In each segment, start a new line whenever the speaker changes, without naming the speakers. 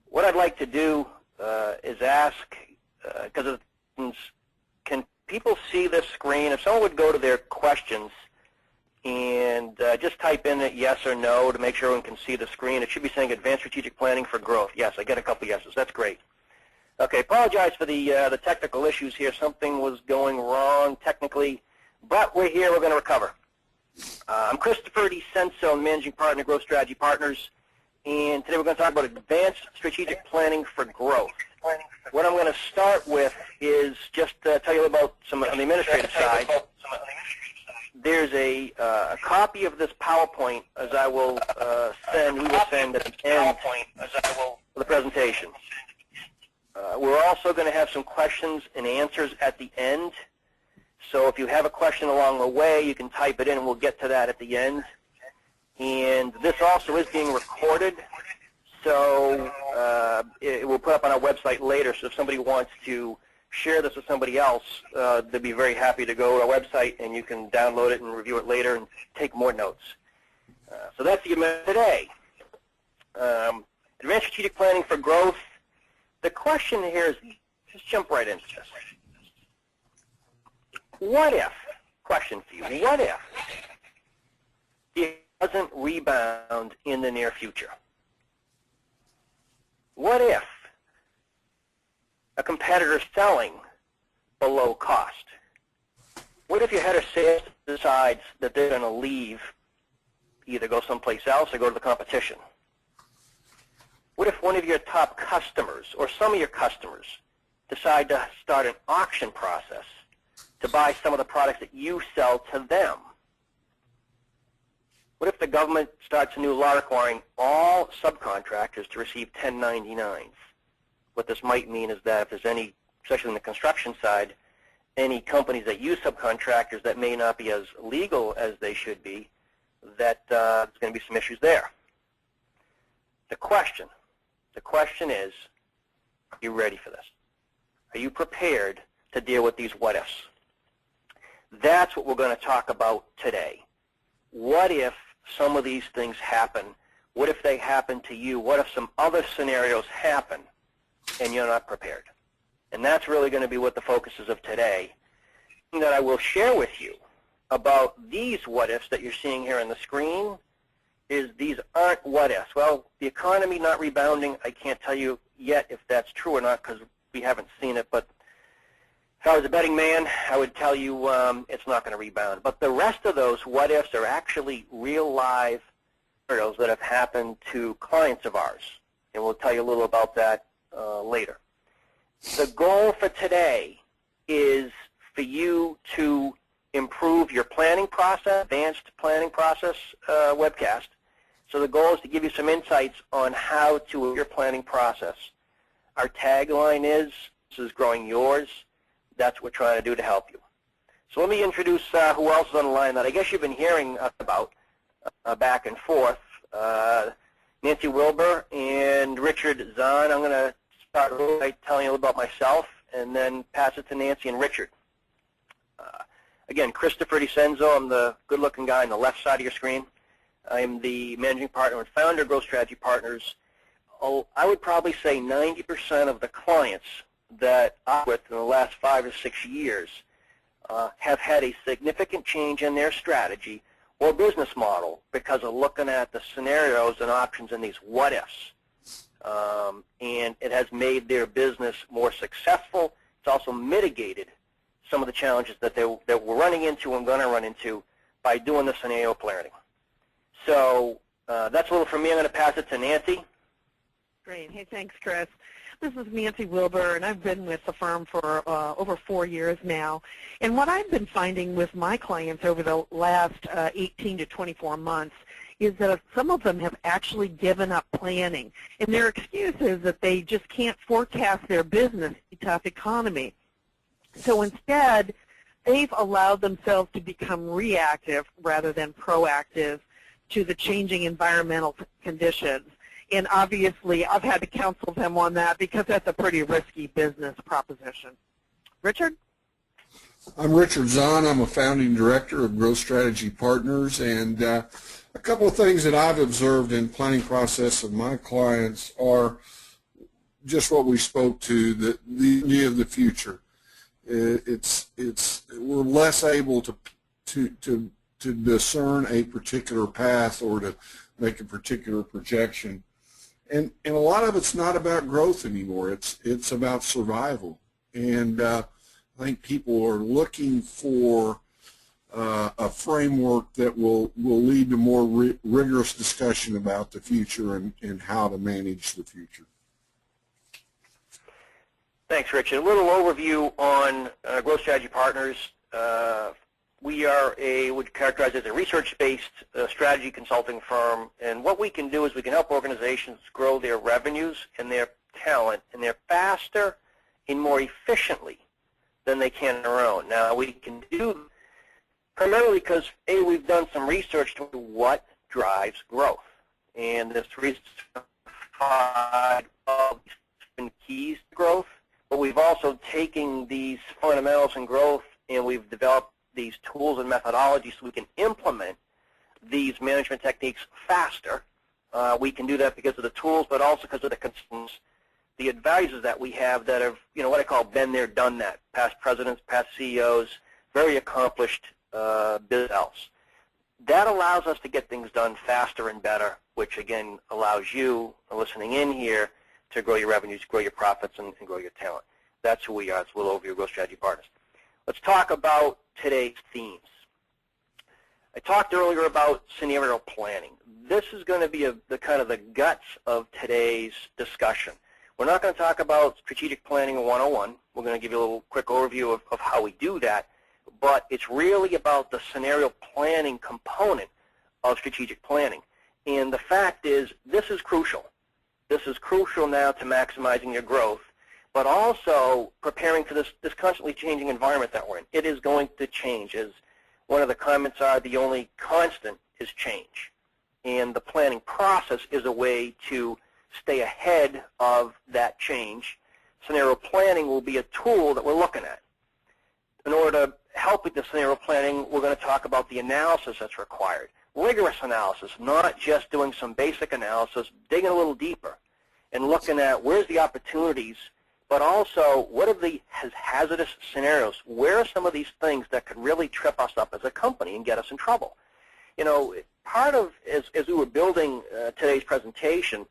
what I'd like to do is ask, because can people see this screen? If someone would go to their questions and just type in a yes or no to make sure everyone can see the screen. It should be saying Advanced Strategic Planning for Growth. Yes, I get a couple yeses. That's great. Okay, apologize for the technical issues here. Something was going wrong technically, but we're here. We're going to recover. I'm Christopher DiCenso, Managing Partner, Growth Strategy Partners, and today we're going to talk about Advanced Strategic Planning for Growth. What I'm going to start with is just tell you about some on the administrative side. There's a copy of this PowerPoint as I will we will send at the end of the presentation. We're also going to have some questions and answers at the end. So if you have a question along the way, you can type it in and we'll get to that at the end. And this also is being recorded, so it will put up on our website later. So if somebody wants to share this with somebody else, they'd be very happy to go to our website and you can download it and review it later and take more notes. So that's the event today. Advanced Strategic Planning for Growth. The question here is, just jump right into this. What if, question for you, what if it doesn't rebound in the near future? What if a competitor selling below cost? What if your head of sales decides that they're going to leave, either go someplace else or go to the competition? What if one of your top customers or some of your customers decide to start an auction process to buy some of the products that you sell to them? What if the government starts a new law requiring all subcontractors to receive 1099s? What this might mean is that if there's any, especially in the construction side, any companies that use subcontractors that may not be as legal as they should be, that there's going to be some issues there. The question is, are you ready for this? Are you prepared to deal with these what-ifs? That's what we're going to talk about today. What if some of these things happen? What if they happen to you? What if some other scenarios happen and you're not prepared? And that's really going to be what the focus is of today. And that I will share with you about these what-ifs that you're seeing here on the screen is these aren't what-ifs. Well, the economy not rebounding, I can't tell you yet if that's true or not because we haven't seen it, but if I was a betting man, I would tell you it's not going to rebound. But the rest of those what-ifs are actually real live scenarios that have happened to clients of ours. And we'll tell you a little about that later. The goal for today is for you to improve your planning process, advanced planning process webcast. So the goal is to give you some insights on how to your planning process. Our tagline is, this is growing yours. That's what we're trying to do to help you. So let me introduce who else is on the line that I guess you've been hearing about back and forth. Nancy Wilbur and Richard Zahn. I'm going to start by telling you a little about myself and then pass it to Nancy and Richard. Again, Christopher DiCenso. I'm the good-looking guy on the left side of your screen. I'm the managing partner and founder of Growth Strategy Partners. I would probably say 90% of the clients that I'm with in the last 5 or 6 years have had a significant change in their strategy or business model because of looking at the scenarios and options in these what-ifs. And it has made their business more successful. It's also mitigated some of the challenges that we're running into and going to run into by doing the scenario planning. So that's a little from me. I'm going to pass it to Nancy.
Great. Hey, thanks, Chris. This is Nancy Wilbur, and I've been with the firm for over 4 years now. And what I've been finding with my clients over the last 18 to 24 months is that some of them have actually given up planning. And their excuse is that they just can't forecast their business in a tough economy. So instead, they've allowed themselves to become reactive rather than proactive to the changing environmental conditions. And obviously, I've had to counsel them on that because that's a pretty risky business proposition. Richard?
I'm Richard Zahn. I'm a founding director of Growth Strategy Partners. And a couple of things that I've observed in planning process of my clients are just what we spoke to, the idea of the future. We're less able to discern a particular path or to make a particular projection. And a lot of it's not about growth anymore. It's about survival. And I think people are looking for a framework that will lead to more rigorous discussion about the future and how to manage the future.
Thanks, Richard. A little overview on Growth Strategy Partners. We are would characterize as a research-based strategy consulting firm, and what we can do is we can help organizations grow their revenues and their talent, and they're faster and more efficiently than they can on their own. Now, we can do primarily because, A, we've done some research to what drives growth, and this research of keys to growth, but we've also taken these fundamentals in growth and we've developed these tools and methodologies so we can implement these management techniques faster. We can do that because of the tools, but also because of the consultants, the advisors that we have that have, what I call been there, done that. Past presidents, past CEOs, very accomplished business. That allows us to get things done faster and better, which again allows you, listening in here, to grow your revenues, grow your profits, and grow your talent. That's who we are. It's a little overview of Growth Strategy Partners. Let's talk about today's themes. I talked earlier about scenario planning. This is going to be the kind of the guts of today's discussion. We're not going to talk about strategic planning 101. We're going to give you a little quick overview of how we do that, but it's really about the scenario planning component of strategic planning. And the fact is, this is crucial. This is crucial now to maximizing your growth, but also preparing for this constantly changing environment that we're in. It is going to change. As one of the comments are, the only constant is change. And the planning process is a way to stay ahead of that change. Scenario planning will be a tool that we're looking at. In order to help with the scenario planning, we're going to talk about the analysis that's required. Rigorous analysis, not just doing some basic analysis, digging a little deeper and looking at where's the opportunities, but also what are the hazardous scenarios? Where are some of these things that could really trip us up as a company and get us in trouble? Part of, as we were building today's presentation,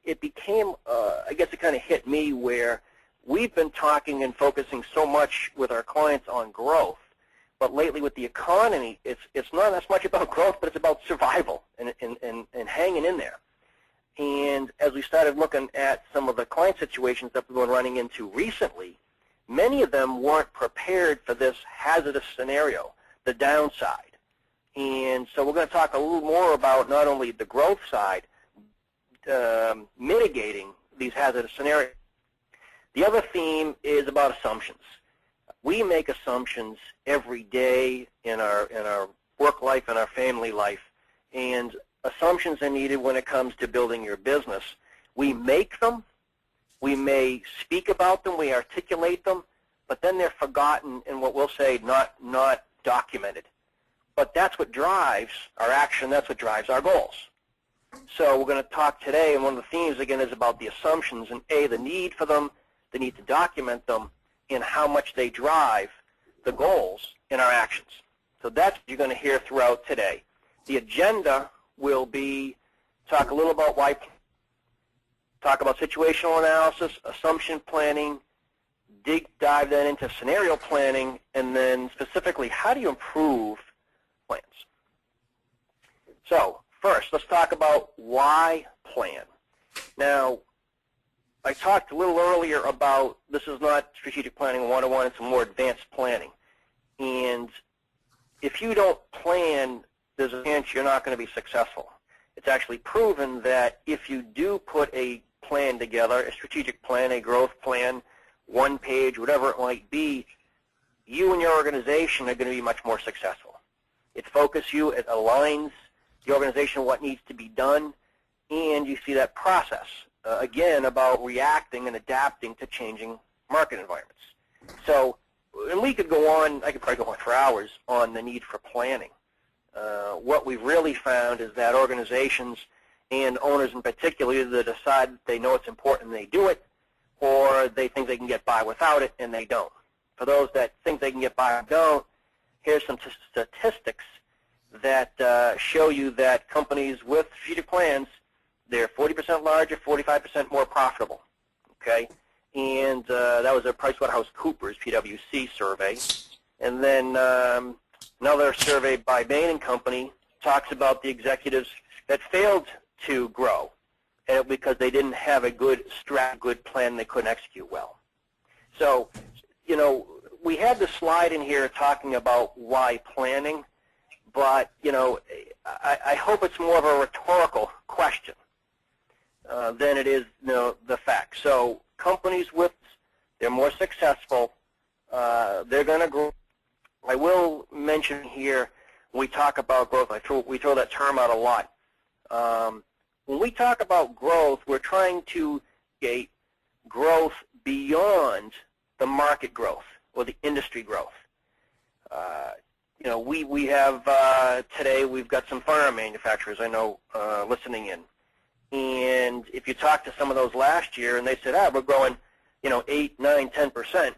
it became, I guess it kind of hit me where we've been talking and focusing so much with our clients on growth. But lately with the economy, it's not as much about growth, but it's about survival and hanging in there. And as we started looking at some of the client situations that we've been running into recently, many of them weren't prepared for this hazardous scenario, the downside. And so we're going to talk a little more about not only the growth side, mitigating these hazardous scenarios. The other theme is about assumptions. We make assumptions every day in our work life and our family life, and assumptions are needed when it comes to building your business. We make them, we may speak about them, we articulate them, but then they're forgotten and what we'll say not documented. But that's what drives our action, that's what drives our goals. So we're going to talk today, and one of the themes again is about the assumptions and the need for them, the need to document them, and how much they drive the goals in our actions. So that's what you're going to hear throughout today. The agenda will be talk a little about why, talk about situational analysis, assumption planning, dive then into scenario planning, and then specifically how do you improve plans. So first, let's talk about why plan. Now, I talked a little earlier about this is not strategic planning 101, it's more advanced planning. And if you don't plan, there's a chance you're not going to be successful. It's actually proven that if you do put a plan together, a strategic plan, a growth plan, one page, whatever it might be, you and your organization are going to be much more successful. It focuses you, it aligns the organization what needs to be done, and you see that process. Again, about reacting and adapting to changing market environments. So, and we could go on, I could probably go on for hours on the need for planning. What we've really found is that organizations, and owners in particular either decide that they know it's important and they do it, or they think they can get by without it and they don't. For those that think they can get by and don't, here's some statistics that show you that companies with strategic plans, they're 40% larger, 45% more profitable. Okay, and that was a PricewaterhouseCoopers (PwC) survey. And then another survey by Bain & Company talks about the executives that failed to grow because they didn't have a good plan they couldn't execute well. So, you know, we had the slide in here talking about why planning, but, you know, I hope it's more of a rhetorical question than it is, you know, the fact. So companies they're more successful, they're going to grow. I will mention here, when we talk about growth, we throw that term out a lot. When we talk about growth, we're trying to get growth beyond the market growth or the industry growth. You know, we have today we've got some firearm manufacturers I know listening in, and if you talk to some of those last year and they said, we're growing, you know, 8, 9, 10%,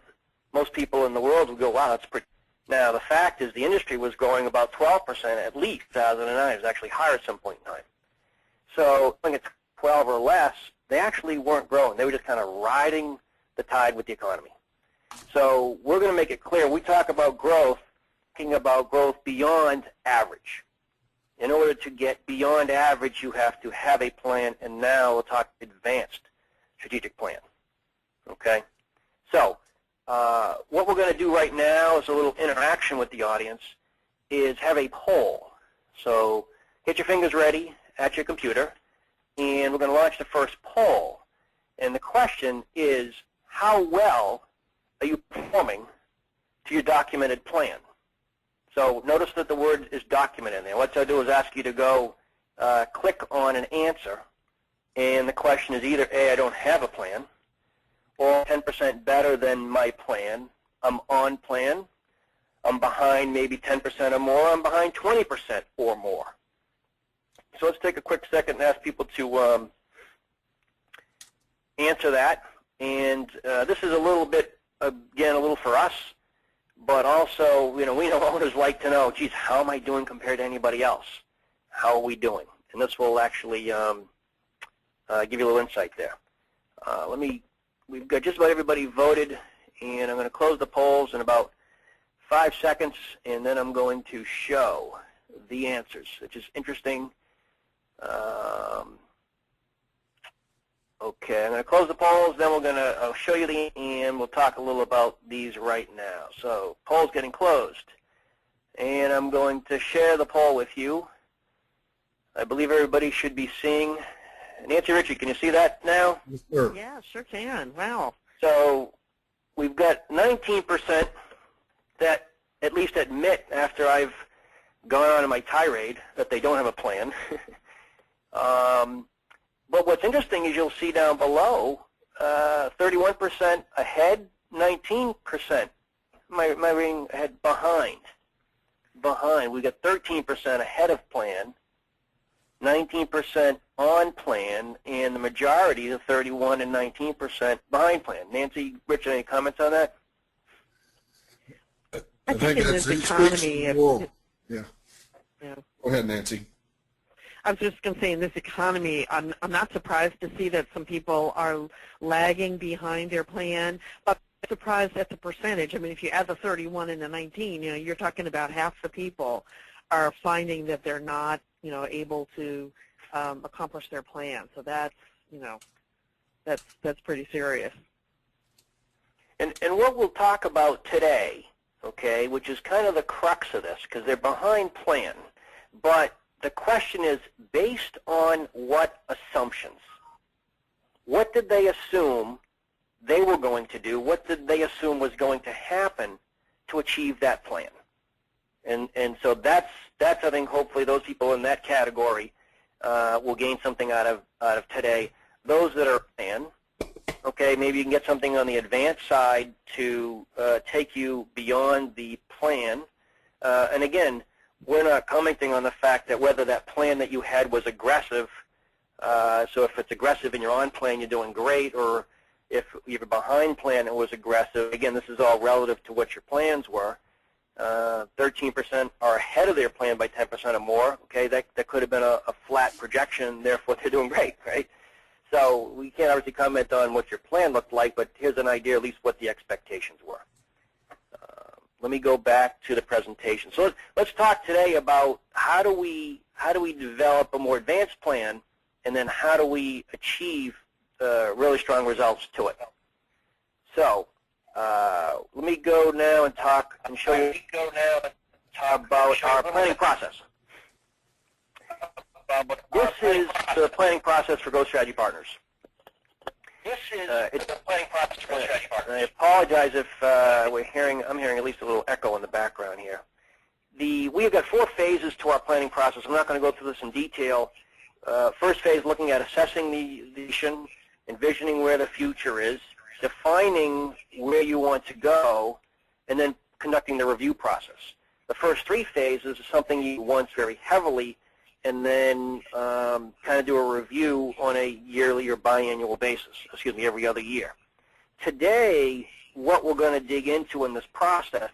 most people in the world would go, wow, that's pretty. Now the fact is the industry was growing about 12% at least. 2009 it was actually higher at some point in time. So I think it's 12 or less. They actually weren't growing. They were just kind of riding the tide with the economy. So we're going to make it clear. When we talk about growth, talking about growth beyond average. In order to get beyond average, you have to have a plan, and now we'll talk advanced strategic plan. Okay? So what we're going to do right now is a little interaction with the audience, is have a poll. So get your fingers ready at your computer, and we're going to launch the first poll. And the question is, how well are you performing to your documented plan? So notice that the word is documented in there. What I'll do is ask you to go click on an answer, and the question is either A, I don't have a plan, or 10% better than my plan, I'm on plan, I'm behind maybe 10% or more, I'm behind 20% or more. So let's take a quick second and ask people to answer that. And this is a little bit, again, a little for us, but also, you know, we know owners like to know, geez, how am I doing compared to anybody else? How are we doing? And this will actually give you a little insight there. We've got just about everybody voted, and I'm going to close the polls in about 5 seconds, and then I'm going to show the answers, which is interesting. Okay, I'm going to close the polls, then I'll show you and we'll talk a little about these right now. So poll's getting closed, and I'm going to share the poll with you. I believe everybody should be seeing. Nancy Ritchie, can you see that now?
Yes, sir.
Yeah, sure can. Wow.
So we've got 19% that at least admit, after I've gone on in my tirade, that they don't have a plan. But what's interesting is you'll see down below, 31% ahead, 19% my ring ahead behind. We got 13% ahead of plan, 19% on plan, and the majority, the 31 and 19%, behind plan. Nancy, Richard, any comments on that?
I think in this economy,
yeah. Go ahead, Nancy.
I was just going to say, in this economy, I'm not surprised to see that some people are lagging behind their plan, but I'm surprised at the percentage. I mean, if you add the 31 and the 19, you know, you're talking about half the people are finding that they're not, you know, able to accomplish their plan. So that's, you know, that's pretty serious.
And what we'll talk about today, okay, which is kind of the crux of this, because they're behind plan, but the question is, based on what assumptions? What did they assume they were going to do? What did they assume was going to happen to achieve that plan? And so that's I think hopefully those people in that category will gain something out of today. Those that are plan, okay, maybe you can get something on the advanced side to take you beyond the plan. And again, we're not commenting on the fact that whether that plan that you had was aggressive So if it's aggressive and you're on plan, you're doing great, or if you're behind plan and it was aggressive, again, this is all relative to what your plans were. 13% are ahead of their plan by 10% or more. Okay, that could have been a flat projection, therefore they're doing great, right? So we can't obviously comment on what your plan looked like, but here's an idea at least what the expectations were. Let me go back to the presentation. So let's talk today about how do we develop a more advanced plan, and then how do we achieve really strong results to it. So let me go now and talk and show you about our planning process. This is the planning process for Growth Strategy Partners. It's the planning process for Growth Strategy Partners. I apologize if I'm hearing at least a little echo in the background here. We have got 4 phases to our planning process. I'm not going to go through this in detail. First phase, looking at assessing the vision, envisioning where the future is, defining where you want to go, and then conducting the review process. The first 3 phases is something you want very heavily, and then kind of do a review on a yearly or biannual basis, every other year. Today, what we're going to dig into in this process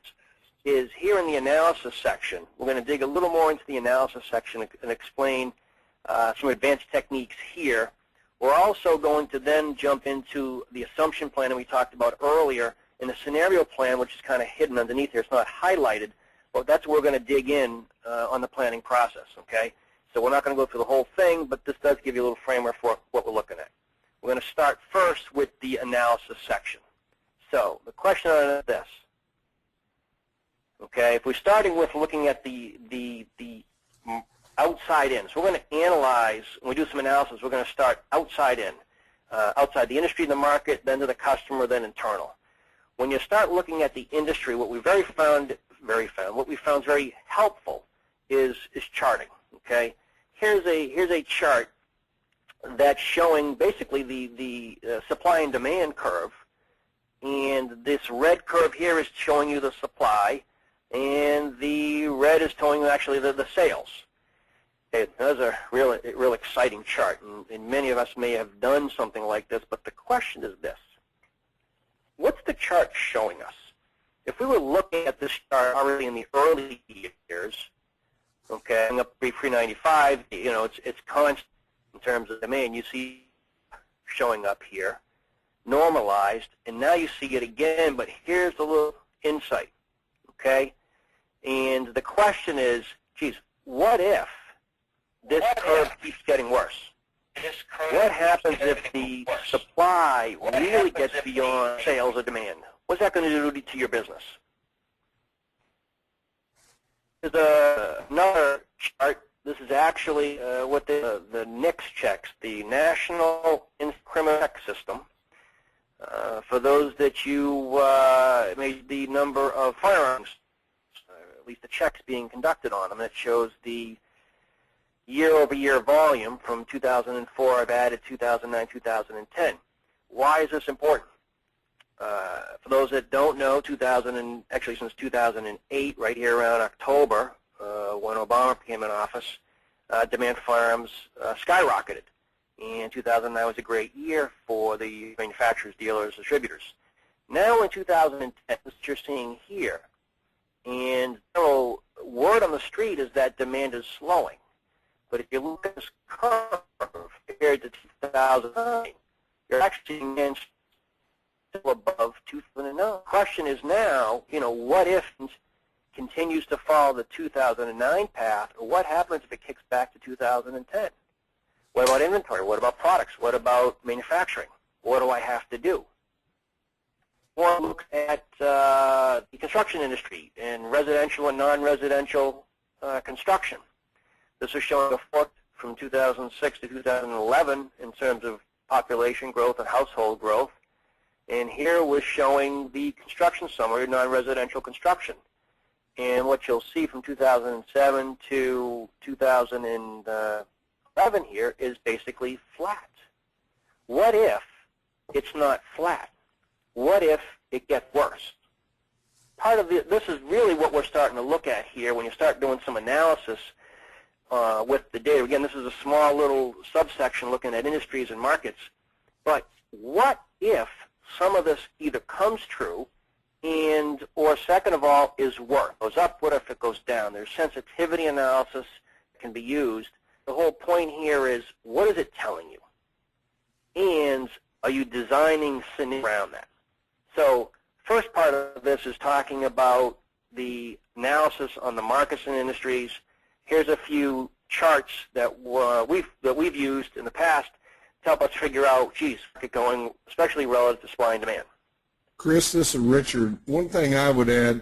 is here in the analysis section. We're going to dig a little more into the analysis section and explain some advanced techniques here. We're also going to then jump into the assumption plan that we talked about earlier, and the scenario plan, which is kind of hidden underneath here. It's not highlighted, but that's where we're going to dig in on the planning process, okay? So we're not going to go through the whole thing, but this does give you a little framework for what we're looking at. We're going to start first with the analysis section. So the question on this, okay, if we're starting with looking at the outside in, so we're going to analyze, when we do some analysis, we're going to start outside in, outside the industry, the market, then to the customer, then internal. When you start looking at the industry, what we found very helpful is charting, okay? Here's a chart that's showing basically the supply and demand curve, and this red curve here is showing you the supply, and the red is showing you actually the sales. Okay, that's a real exciting chart, and many of us may have done something like this, but the question is this. What's the chart showing us? If we were looking at this chart already in the early years, okay, up pre-95, it's constant in terms of demand. You see showing up here, normalized, and now you see it again, but here's a little insight, okay? And the question is, geez, what if this curve keeps getting worse? What happens if the supply really gets beyond sales or demand? What's that going to do to your business? There's another chart. This is actually what the NICS checks, the National Criminal Check System. For those that you made the number of firearms, at least the checks being conducted on them, that shows the year-over-year volume from 2004. I've added 2009, 2010. Why is this important? For those that don't know, actually since 2008, right here around October, when Obama came in office, demand for firearms skyrocketed. And 2009 was a great year for the manufacturers, dealers, distributors. Now in 2010, what you're seeing here, and so word on the street is that demand is slowing. But if you look at this curve compared to 2009, you're actually seeing still above 2009. The question is now, what if it continues to follow the 2009 path, or what happens if it kicks back to 2010? What about inventory? What about products? What about manufacturing? What do I have to do? Or look at the construction industry and residential and non-residential construction. This is showing a foot from 2006 to 2011 in terms of population growth and household growth. And here we're showing the construction summary of non-residential construction. And what you'll see from 2007 to 2011 here is basically flat. What if it's not flat? What if it gets worse? Part of this is really what we're starting to look at here when you start doing some analysis with the data. Again, this is a small little subsection looking at industries and markets. But what if some of this either comes true and, or second of all, is worse? Goes up, what if it goes down? There's sensitivity analysis that can be used. The whole point here is, what is it telling you? And are you designing scenarios around that? So first part of this is talking about the analysis on the markets and industries. Here's a few charts that we've used in the past to help us figure out, geez, market going, especially relative to supply and demand.
Chris, this is Richard. One thing I would add,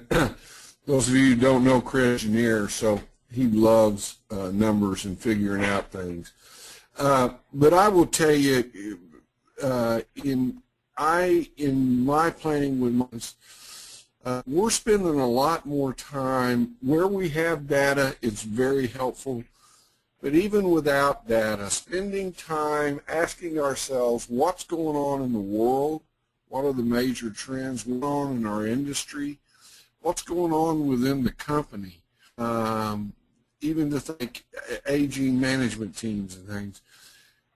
those of you who don't know Chris, engineer, so he loves numbers and figuring out things. But I will tell you, in my planning with months, we're spending a lot more time where we have data. It's very helpful. But even without data, spending time asking ourselves what's going on in the world, what are the major trends going on in our industry, what's going on within the company, even to think aging management teams and things,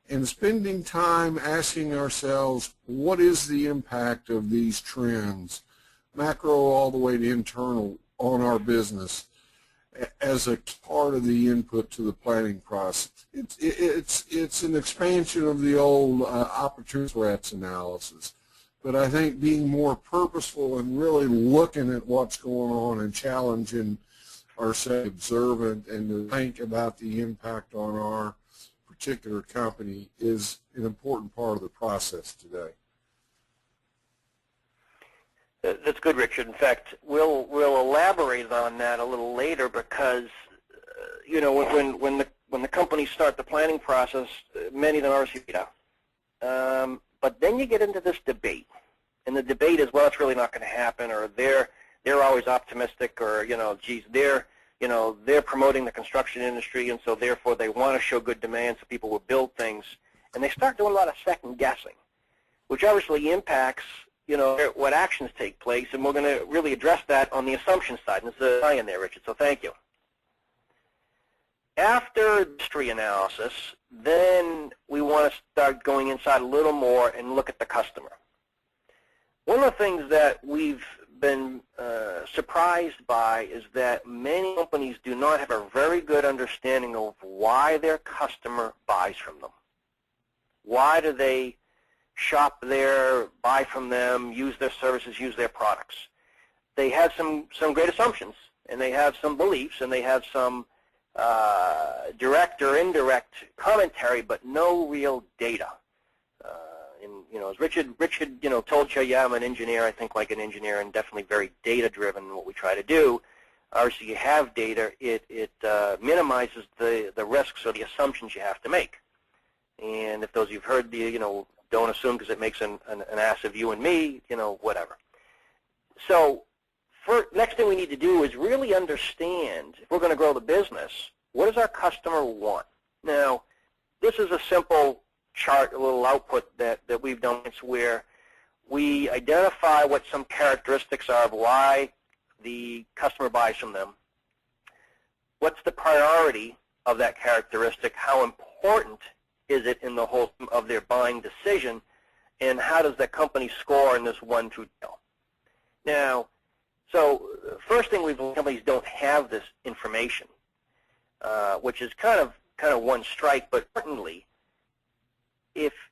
and spending time asking ourselves what is the impact of these trends, macro all the way to internal, on our business as a part of the input to the planning process. It's an expansion of the old opportunity threats analysis. But I think being more purposeful and really looking at what's going on and challenging ourselves, observant, and to think about the impact on our particular company is an important part of the process today.
That's good, Richard. In fact, we'll elaborate on that a little later because you know, when the companies start the planning process, many of them are data. But then you get into this debate, and the debate is, well, it's really not going to happen, or they're always optimistic, or geez, they're promoting the construction industry, and so therefore they want to show good demand, so people will build things, and they start doing a lot of second guessing, which obviously impacts what actions take place, and we're going to really address that on the assumption side. And there's a tie in there, Richard, so thank you. After industry analysis, then we want to start going inside a little more and look at the customer. One of the things that we've been surprised by is that many companies do not have a very good understanding of why their customer buys from them. Why do they shop there, buy from them, use their services, use their products? They have some great assumptions, and they have some beliefs, and they have some direct or indirect commentary, but no real data. As Richard told you, yeah, I'm an engineer. I think like an engineer, and definitely very data-driven in what we try to do. Obviously, you have data. It minimizes the risks or the assumptions you have to make. And if those you've heard, don't assume because it makes an ass of you and me, whatever. So next thing we need to do is really understand, if we're going to grow the business, what does our customer want? Now, this is a simple chart, a little output that we've done. It's where we identify what some characteristics are of why the customer buys from them. What's the priority of that characteristic? How important is it in the whole of their buying decision? And how does that company score in this 1 through 10? Now, so first thing companies don't have this information, which is kind of one strike. But importantly,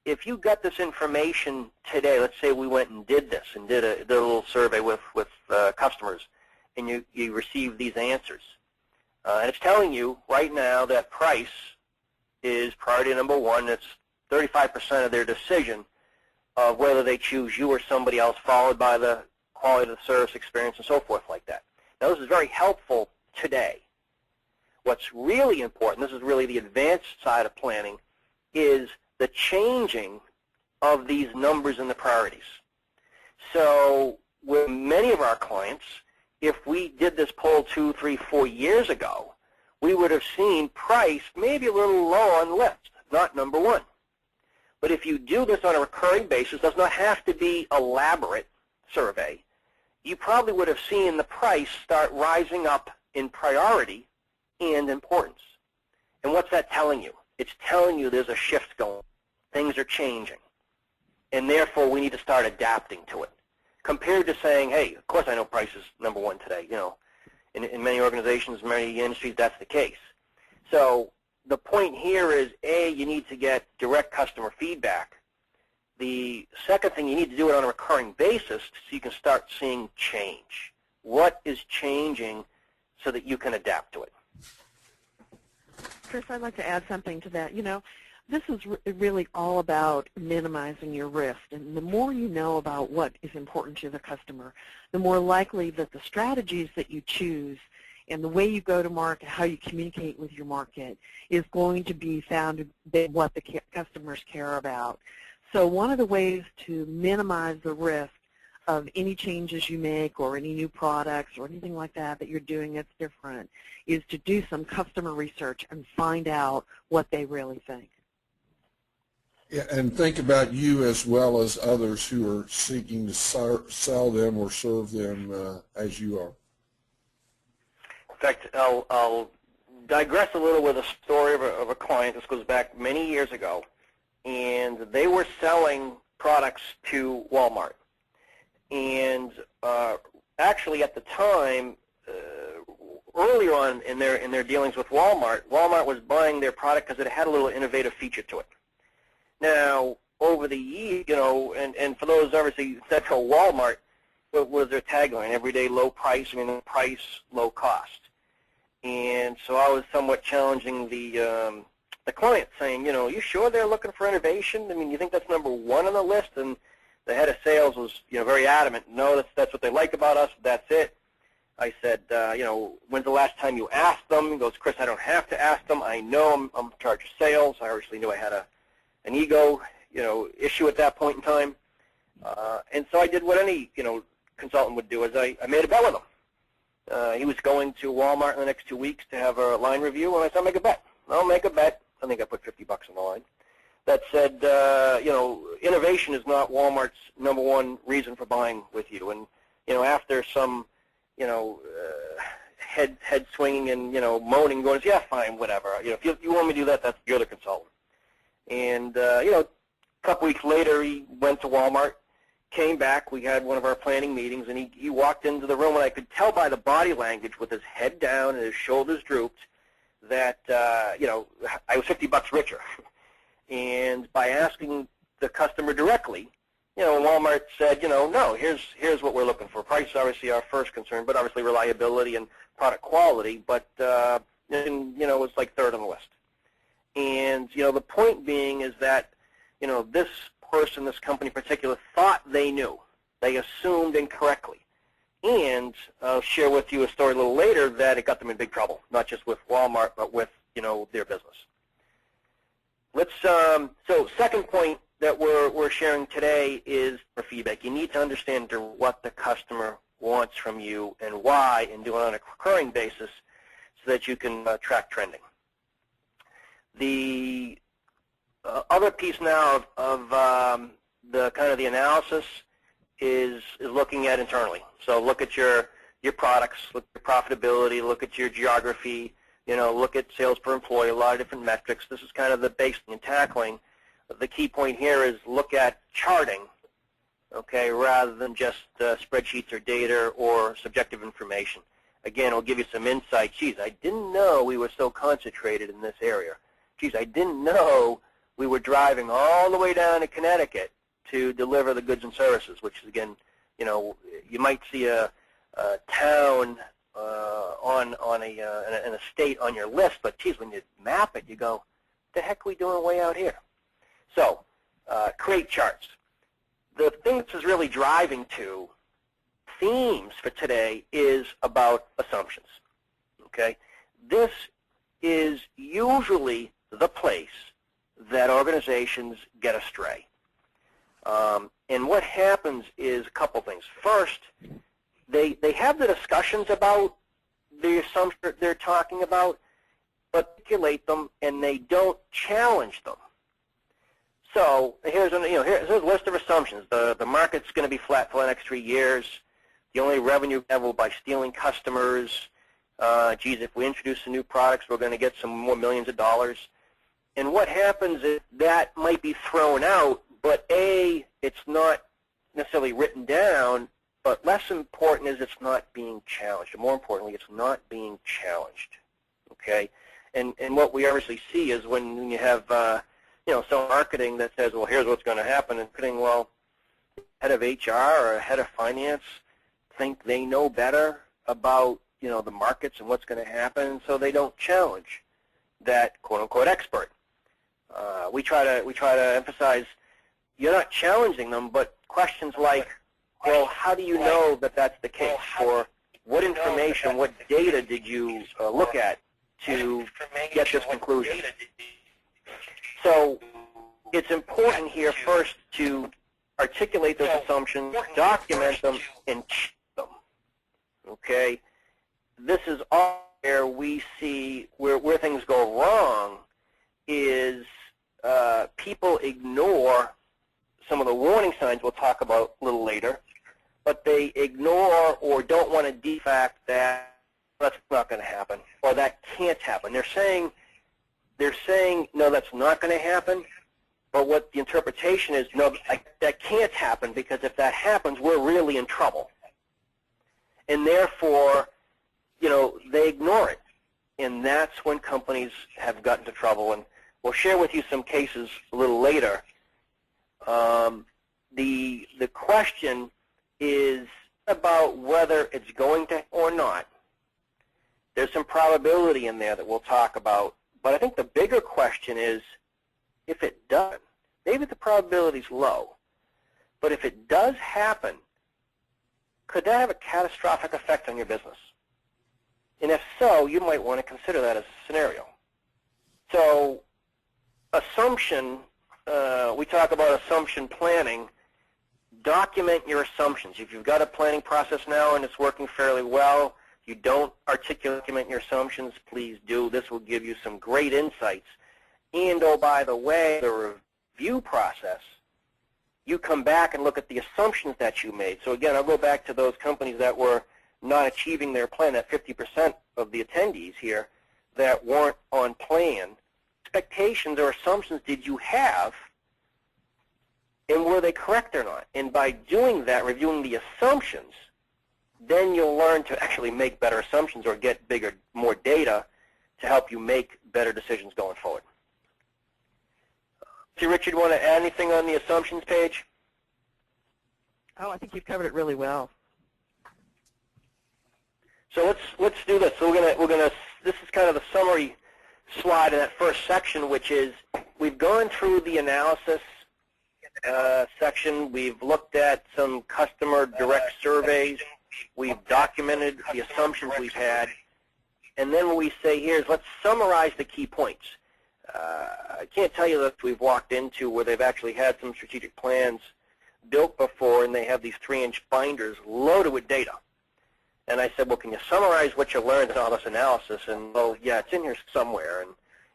if you got this information today, let's say we went and did this and did a little survey with customers, and you received these answers, and it's telling you right now that price is priority number one. It's 35% of their decision of whether they choose you or somebody else, followed by the quality of the service experience and so forth like that. Now, this is very helpful today. What's really important, this is really the advanced side of planning, is the changing of these numbers and the priorities. So with many of our clients, if we did this poll 2, 3, 4 years ago, we would have seen price maybe a little low on the list, not number one. But if you do this on a recurring basis, does not have to be elaborate survey, you probably would have seen the price start rising up in priority and importance. And what's that telling you? It's telling you there's a shift going. Things are changing. And therefore, we need to start adapting to it. Compared to saying, hey, of course I know price is number one today. You know, in many organizations, many industries, that's the case. So the point here is, A, you need to get direct customer feedback. The second thing, you need to do it on a recurring basis so you can start seeing change. What is changing so that you can adapt to it?
Chris, I'd like to add something to that. You know, this is really all about minimizing your risk. And the more you know about what is important to the customer, the more likely that the strategies that you choose and the way you go to market, how you communicate with your market, is going to be found in what the customers care about. So one of the ways to minimize the risk of any changes you make or any new products or anything like that that you're doing that's different is to do some customer research and find out what they really think.
Yeah, and think about you as well as others who are seeking to sell them or serve them as you are.
In fact, I'll digress a little with a story of a client. This goes back many years ago, and they were selling products to Walmart. And actually, at the time, earlier on in their dealings with Walmart, Walmart was buying their product because it had a little innovative feature to it. Now, over the years, you know, and for those obviously that know Walmart, what was their tagline? Everyday low price, I mean, price, low cost. And so I was somewhat challenging the client, saying, you know, you sure they're looking for innovation? I mean, you think that's number one on the list? And the head of sales was, you know, very adamant. No, that's what they like about us. That's it. I said, you know, when's the last time you asked them? He goes, Chris, I don't have to ask them. I know I'm in charge of sales. I obviously knew I had an ego, you know, issue at that point in time. And so I did what any, you know, consultant would do, is I made a bet with him. He was going to Walmart in the next 2 weeks to have a line review, and I said, I'll make a bet. I'll make a bet. I think I put $50 on the line. That said, you know, innovation is not Walmart's number one reason for buying with you. And, you know, after some, you know, head swinging and, you know, moaning, going, yeah, fine, whatever. You know, if you want me to do that, you're the consultant. And, you know, a couple weeks later, he went to Walmart, came back. We had one of our planning meetings, and he walked into the room, and I could tell by the body language with his head down and his shoulders drooped that, you know, I was $50 richer. And by asking the customer directly, you know, Walmart said, you know, no, here's what we're looking for. Price is obviously our first concern, but obviously reliability and product quality. But, and, you know, it's like third on the list. And, you know, the point being is that, you know, this person, this company in particular, thought they knew. They assumed incorrectly. And I'll share with you a story a little later that it got them in big trouble, not just with Walmart, but with, you know, their business. Let's, so second point that we're sharing today is for feedback. You need to understand what the customer wants from you and why, and do it on a recurring basis so that you can track trending. The other piece now of the kind of the analysis is looking at internally. So look at your products, look at your profitability, look at your geography, you know, look at sales per employee, a lot of different metrics. This is kind of the basic and tackling. The key point here is look at charting, okay, rather than just spreadsheets or data or subjective information. Again, it'll give you some insight. Geez, I didn't know we were so concentrated in this area. Geez, I didn't know we were driving all the way down to Connecticut to deliver the goods and services, which is, again, you know, you might see a town in a state on your list, but geez, when you map it, you go, what the heck are we doing way out here? So, create charts. The thing this is really driving to themes for today is about assumptions. Okay, this is usually the place that organizations get astray. And what happens is a couple things. First, they have the discussions about the assumptions that they're talking about, but articulate them, and they don't challenge them. So here's a list of assumptions. The market's going to be flat for the next 3 years. The only revenue level by stealing customers. geez, if we introduce some new products, we're going to get some more millions of dollars. And what happens is that might be thrown out, but A, it's not necessarily written down, but less important is it's not being challenged. And more importantly, it's not being challenged. Okay? And what we obviously see is when you have some marketing that says, well, here's what's going to happen, and putting, well, head of HR or head of finance think they know better about the markets and what's going to happen, so they don't challenge that quote-unquote expert. We try to emphasize you're not challenging them, but questions like, well, how do you know that that's the case? Or what information, what data did you look at to get this conclusion? So it's important here first to articulate those assumptions, document them, and check them. Okay? This is all where we see where things go wrong is people ignore some of the warning signs we'll talk about a little later, but they ignore or don't want to defect that that's not going to happen or that can't happen. They're saying no, that's not going to happen, but what the interpretation is, no, that can't happen, because if that happens, we're really in trouble. And therefore, they ignore it. And that's when companies have gotten into trouble. And we'll share with you some cases a little later. The question is about whether it's going to or not. There's some probability in there that we'll talk about. But I think the bigger question is, if it doesn't, maybe the probability is low, but if it does happen, could that have a catastrophic effect on your business? And if so, you might want to consider that as a scenario. So assumption, we talk about assumption planning. Document your assumptions. If you've got a planning process now and it's working fairly well, you don't articulate your assumptions, please do. This will give you some great insights. And, oh, by the way, the review process, you come back and look at the assumptions that you made. So, again, I'll go back to those companies that were not achieving their plan, that 50% of the attendees here that weren't on plan. Expectations or assumptions did you have, and were they correct or not? And by doing that, reviewing the assumptions, then you'll learn to actually make better assumptions or get more data to help you make better decisions going forward. See, Richard, want to add anything on the assumptions page?
Oh, I think you've covered it really well.
So let's do this. So we're gonna this is kind of the summary slide in that first section, which is we've gone through the analysis section. We've looked at some customer direct surveys. We've documented the assumptions we've had. And then what we say here is let's summarize the key points. I can't tell you that we've walked into where they've actually had some strategic plans built before and they have these 3-inch binders loaded with data. And I said, well, can you summarize what you learned in all this analysis? And, well, yeah, it's in here somewhere.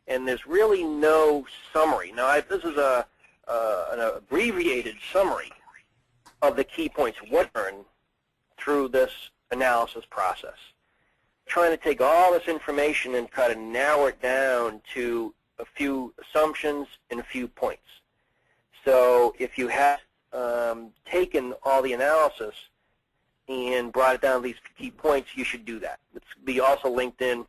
And there's really no summary. Now, this is an abbreviated summary of the key points what learned through this analysis process. Trying to take all this information and kind of narrow it down to a few assumptions and a few points. So if you have taken all the analysis and brought it down to these key points, you should do that. It's be also linked in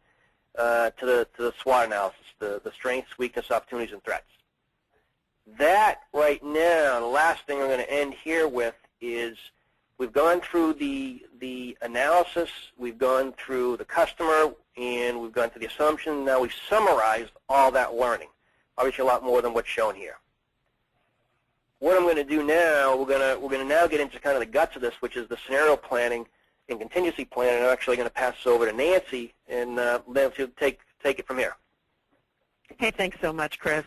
to the SWOT analysis, the strengths, weakness, opportunities, and threats. That right now, the last thing we're going to end here with is we've gone through the analysis, we've gone through the customer, and we've gone through the assumption. Now we've summarized all that learning. Obviously a lot more than what's shown here. What I'm going to do now, we're going to now get into kind of the guts of this, which is the scenario planning and contingency planning. I'm actually going to pass this over to Nancy, and then she'll take it from here.
Okay, thanks so much, Chris.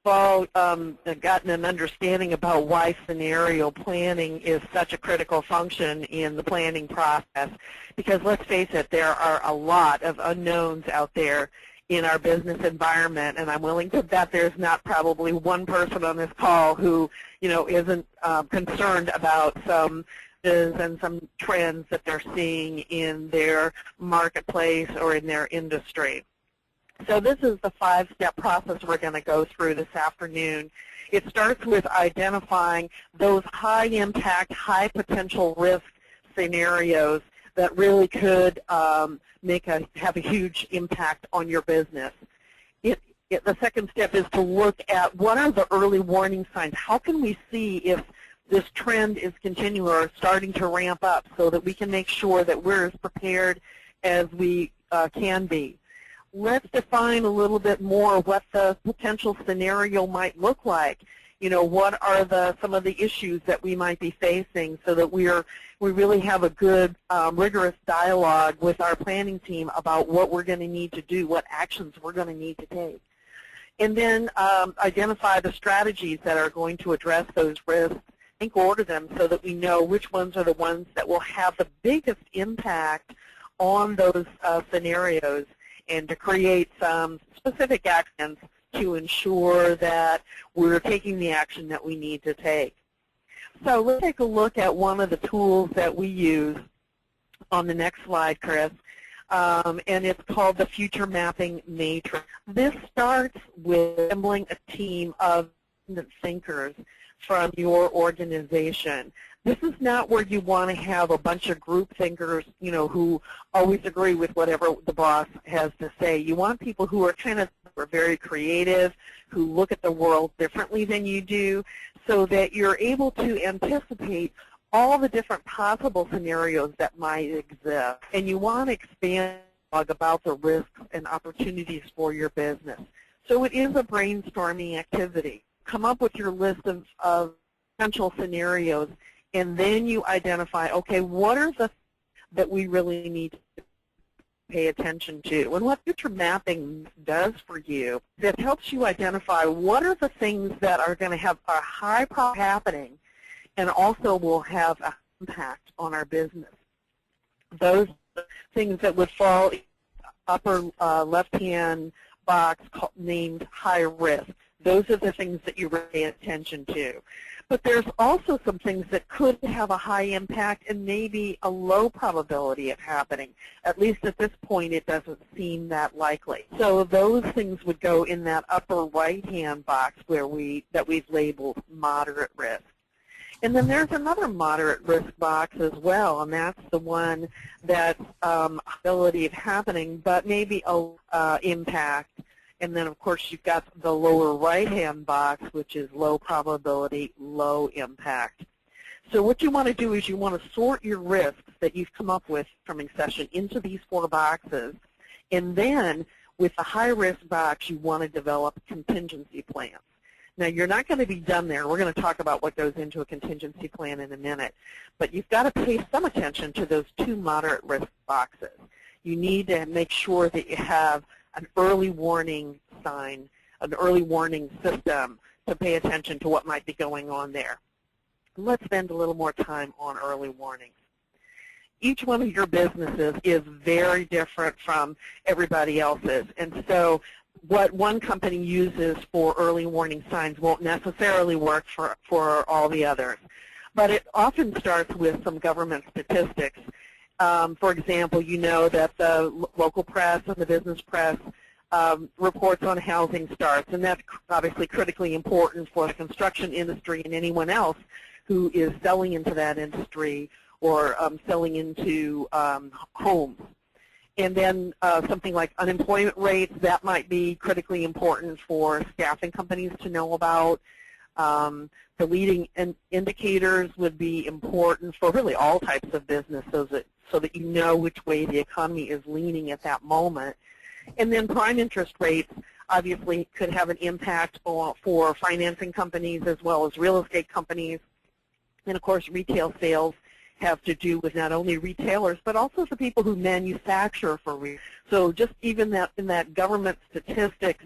We've all gotten an understanding about why scenario planning is such a critical function in the planning process, because let's face it, there are a lot of unknowns out there in our business environment, and I'm willing to bet there's not probably one person on this call who, isn't concerned about some and some trends that they're seeing in their marketplace or in their industry. So this is the 5-step process we're going to go through this afternoon. It starts with identifying those high-impact, high-potential risk scenarios that really could have a huge impact on your business. The second step is to look at what are the early warning signs. How can we see if this trend is continuing or starting to ramp up so that we can make sure that we're as prepared as we can be. Let's define a little bit more what the potential scenario might look like. You know, what are some of the issues that we might be facing so that we really have a good, rigorous dialogue with our planning team about what we're going to need to do, what actions we're going to need to take. And then identify the strategies that are going to address those risks, order them so that we know which ones are the ones that will have the biggest impact on those scenarios, and to create some specific actions to ensure that we're taking the action that we need to take. So let's take a look at one of the tools that we use on the next slide, Chris, and it's called the Future Mapping Matrix. This starts with assembling a team of thinkers from your organization. This is not where you want to have a bunch of group thinkers, you know, who always agree with whatever the boss has to say. You want people who are very creative, who look at the world differently than you do, so that you're able to anticipate all the different possible scenarios that might exist. And you want to expand about the risks and opportunities for your business. So it is a brainstorming activity. Come up with your list of potential scenarios, and then you identify, okay, what are the that we really need to pay attention to? And what future mapping does for you is it helps you identify what are the things that are going to have a high probability happening and also will have an impact on our business. Those things that would fall in the upper left-hand box named high risk. Those are the things that you pay attention to. But there's also some things that could have a high impact and maybe a low probability of happening. At least at this point, it doesn't seem that likely. So those things would go in that upper right-hand box where we've labeled moderate risk. And then there's another moderate risk box as well, and that's the one that's probability of happening, but maybe a impact. And then, of course, you've got the lower right-hand box, which is low probability, low impact. So what you want to do is you want to sort your risks that you've come up with from a session into these 4 boxes. And then with the high-risk box, you want to develop contingency plans. Now, you're not going to be done there. We're going to talk about what goes into a contingency plan in a minute. But you've got to pay some attention to those 2 moderate risk boxes. You need to make sure that you have an early warning sign, an early warning system to pay attention to what might be going on there. Let's spend a little more time on early warnings. Each one of your businesses is very different from everybody else's, and so what one company uses for early warning signs won't necessarily work for all the others. But it often starts with some government statistics. For example, you know that the local press and the business press reports on housing starts, and that's obviously critically important for the construction industry and anyone else who is selling into that industry or selling into homes. And then something like unemployment rates, that might be critically important for staffing companies to know about. The leading indicators would be important for really all types of business so that you know which way the economy is leaning at that moment. And then prime interest rates obviously could have an impact for financing companies as well as real estate companies. And of course, retail sales have to do with not only retailers, but also the people who manufacture for retail. So just even that in that government statistics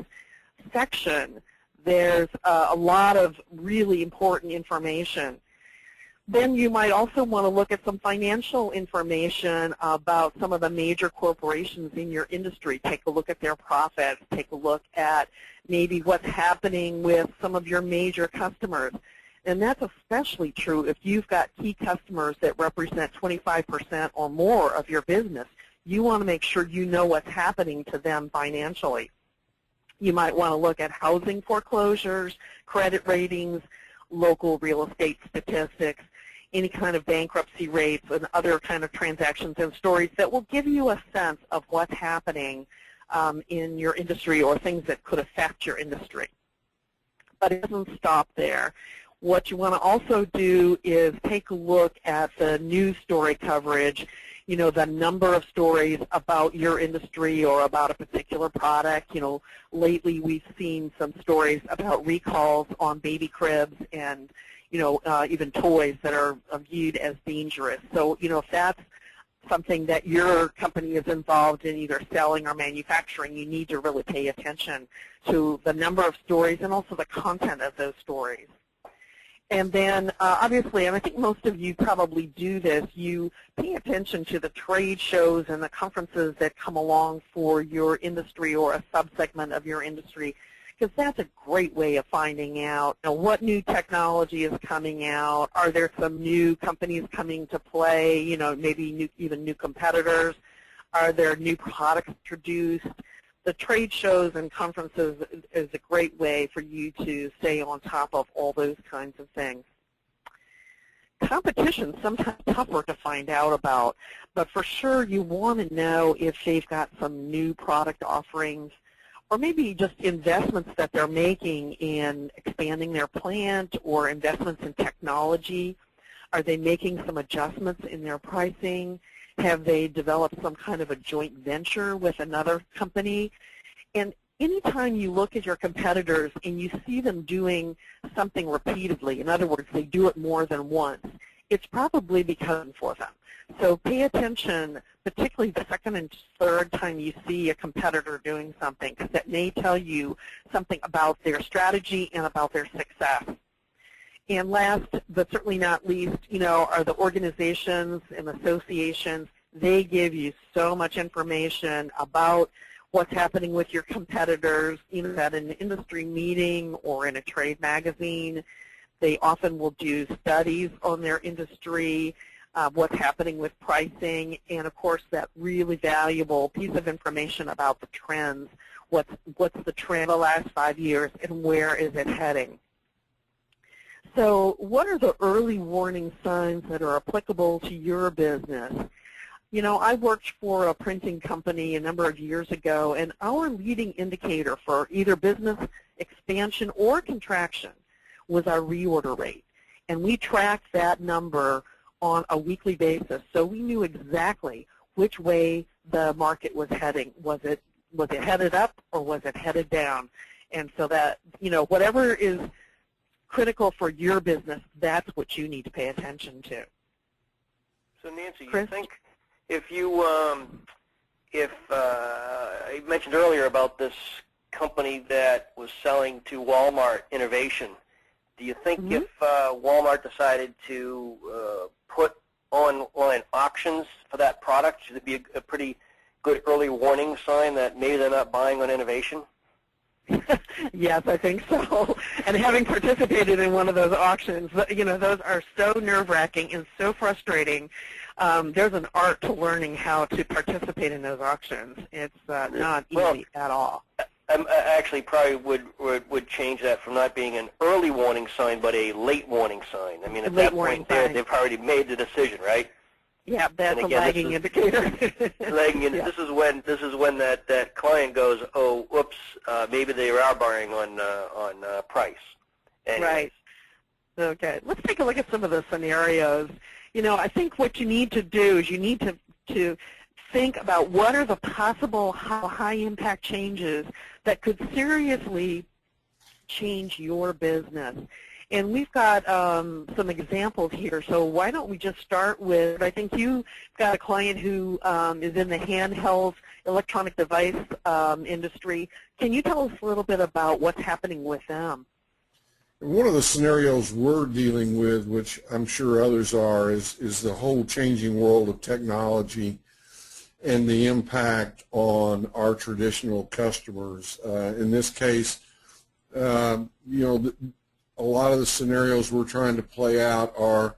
section, there's a lot of really important information. Then you might also want to look at some financial information about some of the major corporations in your industry. Take a look at their profits. Take a look at maybe what's happening with some of your major customers. And that's especially true if you've got key customers that represent 25% or more of your business. You want to make sure you know what's happening to them financially. You might want to look at housing foreclosures, credit ratings, local real estate statistics, any kind of bankruptcy rates and other kind of transactions and stories that will give you a sense of what's happening in your industry or things that could affect your industry. But it doesn't stop there. What you want to also do is take a look at the news story coverage, you know, the number of stories about your industry or about a particular product. You know, lately we've seen some stories about recalls on baby cribs and, you know, even toys that are viewed as dangerous. So, you know, if that's something that your company is involved in either selling or manufacturing, you need to really pay attention to the number of stories and also the content of those stories. And then, obviously, and I think most of you probably do this, you pay attention to the trade shows and the conferences that come along for your industry or a subsegment of your industry, because that's a great way of finding out, you know, what new technology is coming out. Are there some new companies coming to play, you know, maybe even new competitors? Are there new products introduced? The trade shows and conferences is a great way for you to stay on top of all those kinds of things. Competition is sometimes tougher to find out about, but for sure you want to know if they've got some new product offerings or maybe just investments that they're making in expanding their plant or investments in technology. Are they making some adjustments in their pricing? Have they developed some kind of a joint venture with another company? And anytime you look at your competitors and you see them doing something repeatedly, in other words, they do it more than once, it's probably because for them. So pay attention, particularly the second and third time you see a competitor doing something, because that may tell you something about their strategy and about their success. And last, but certainly not least, you know, are the organizations and associations. They give you so much information about what's happening with your competitors, either at an industry meeting or in a trade magazine. They often will do studies on their industry, what's happening with pricing, and of course that really valuable piece of information about the trends. What's the trend of the last 5 years and where is it heading? So what are the early warning signs that are applicable to your business? You know, I worked for a printing company a number of years ago, and our leading indicator for either business expansion or contraction was our reorder rate. And we tracked that number on a weekly basis, so we knew exactly which way the market was heading. Was it headed up or was it headed down? And so that, you know, whatever is critical for your business, that's what you need to pay attention to.
So Nancy,
Chris?
you think if you mentioned earlier about this company that was selling to Walmart Innovation, do you think if Walmart decided to put online auctions for that product, should it be a pretty good early warning sign that maybe they're not buying on innovation?
Yes, I think so. And having participated in one of those auctions, you know, those are so nerve-wracking and so frustrating. There's an art to learning how to participate in those auctions. It's not easy at all.
I actually probably would change that from not being an early warning sign, but a late warning sign. I mean, at that point there, they've already made the decision, right?
Yeah, that's again, a lagging indicator.
Lagging indicator.
Yeah.
This is when that client goes, oh, whoops, maybe they are buying on price. Anyways. Right.
Okay. Let's take a look at some of the scenarios. You know, I think what you need to do is you need to think about what are the possible high-impact changes that could seriously change your business. And we've got some examples here, so why don't we just start with, I think you've got a client who is in the handheld electronic device industry. Can you tell us a little bit about what's happening with them?
One of the scenarios we're dealing with, which I'm sure others are, is the whole changing world of technology and the impact on our traditional customers. In this case, you know, a lot of the scenarios we're trying to play out are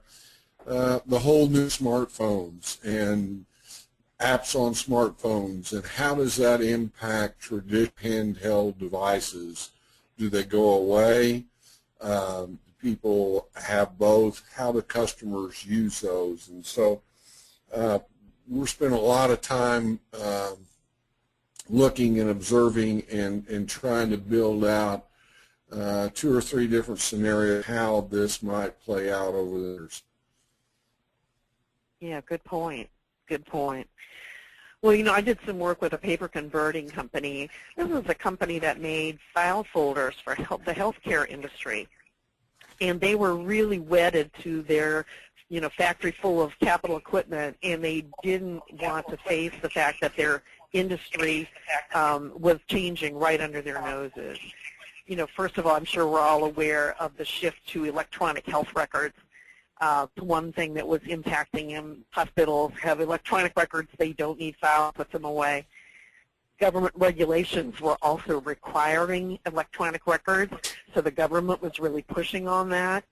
the whole new smartphones and apps on smartphones, and how does that impact traditional handheld devices? Do they go away? People have both. How do customers use those? And so we're spending a lot of time looking and observing and trying to build out 2 or 3 different scenarios how this might play out over the years.
Yeah, good point. Good point. Well, you know, I did some work with a paper converting company. This was a company that made file folders for the healthcare industry. And they were really wedded to their, you know, factory full of capital equipment, and they didn't want to face the fact that their industry was changing right under their noses. You know, first of all, I'm sure we're all aware of the shift to electronic health records. One thing that was impacting them, hospitals have electronic records, they don't need files, put them away. Government regulations were also requiring electronic records, so the government was really pushing on that.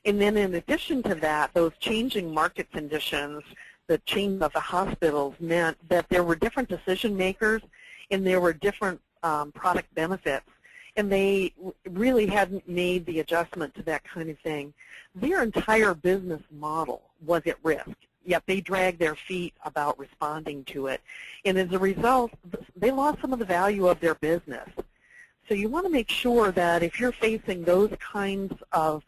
And then in addition to that, those changing market conditions, the change of the hospitals meant that there were different decision makers and there were different product benefits. And they really hadn't made the adjustment to that kind of thing. Their entire business model was at risk, yet they dragged their feet about responding to it. And as a result, they lost some of the value of their business. So you want to make sure that if you're facing those kinds of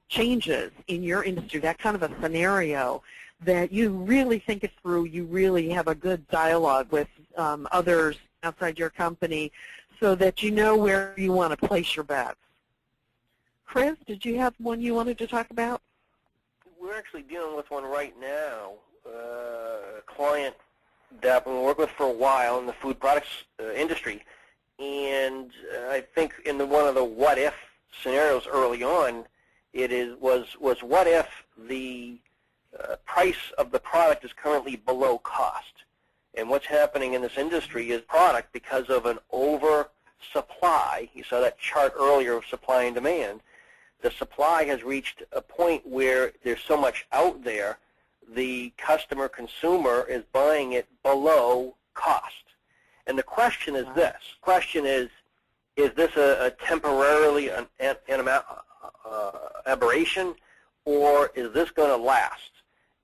changes in your industry, that kind of a scenario, that you really think it through, you really have a good dialogue with others outside your company so that you know where you want to place your bets. Chris, did you have one you wanted to talk about?
We're actually dealing with one right now, a client that we've been working with for a while in the food products industry. And I think in one of the what-if scenarios early on, was what if the price of the product is currently below cost? And what's happening in this industry is product, because of an oversupply, you saw that chart earlier of supply and demand, the supply has reached a point where there's so much out there, the consumer is buying it below cost. And the question is this. Question is this a temporarily an aberration, or is this going to last?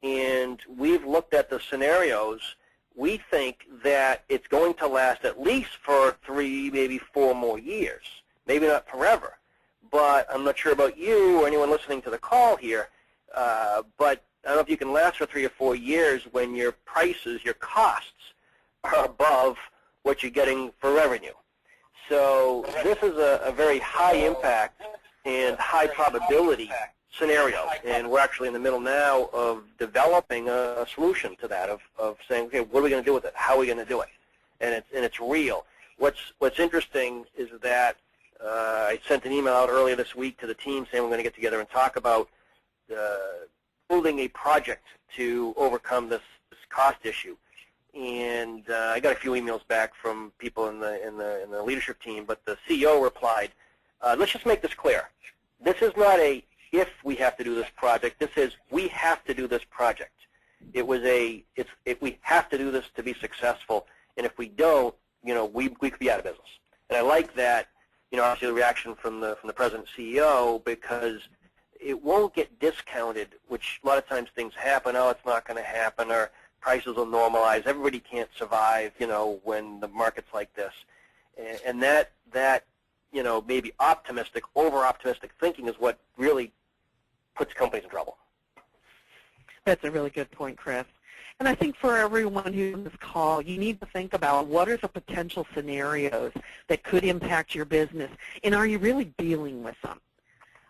And we've looked at the scenarios. We think that it's going to last at least for 3, maybe 4 more years, maybe not forever. But I'm not sure about you or anyone listening to the call here, but I don't know if you can last for 3 or 4 years when your prices, your costs, are above what you're getting for revenue. So this is a very high impact and high probability scenario, and we're actually in the middle now of developing a solution to that, of saying, okay, what are we going to do with it? How are we going to do it? And it's real. What's interesting is that I sent an email out earlier this week to the team saying we're going to get together and talk about building a project to overcome this cost issue. And I got a few emails back from people in the leadership team, but the CEO replied, let's just make this clear. This is not a if we have to do this project. This is we have to do this project. It was if we have to do this to be successful, and if we don't, you know, we could be out of business. And I like that, you know, obviously the reaction from the president and CEO, because it won't get discounted, which a lot of times things happen. Oh, it's not going to happen, or prices will normalize. Everybody can't survive, you know, when the market's like this. And that you know, maybe optimistic, over-optimistic thinking is what really puts companies in trouble.
That's a really good point, Chris. And I think for everyone who's on this call, you need to think about what are the potential scenarios that could impact your business, and are you really dealing with them?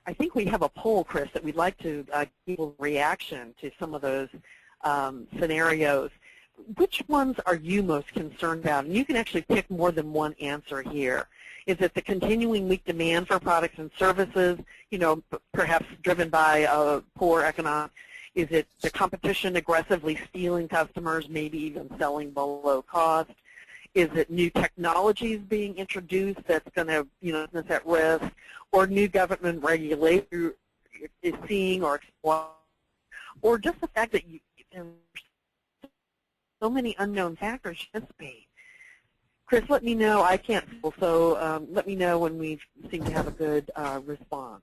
I think we have a poll, Chris, that we'd like to give people's reaction to some of those scenarios. Which ones are you most concerned about? And you can actually pick more than one answer here. Is it the continuing weak demand for products and services, you know, perhaps driven by poor economic? Is it the competition aggressively stealing customers, maybe even selling below cost? Is it new technologies being introduced that's going to, business at risk, or new government regulation is seeing or exploring, or just the fact that so many unknown factors participate? Chris, let me know. I can't, so let me know when we seem to have a good response.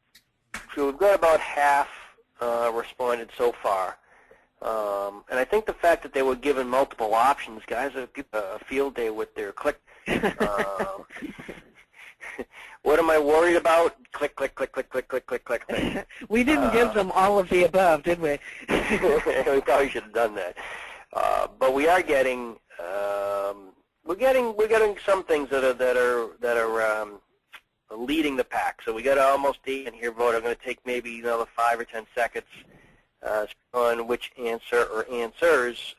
So we've got about half responded so far. And I think the fact that they were given multiple options, guys, a field day with their click. What am I worried about? Click, click, click, click, click, click, click, click.
We didn't give them all of the above, did we?
We probably should have done that. But we are getting we're getting some things that are leading the pack. So we got almost 8 in here vote. I'm going to take maybe another 5 or 10 seconds on which answer or answers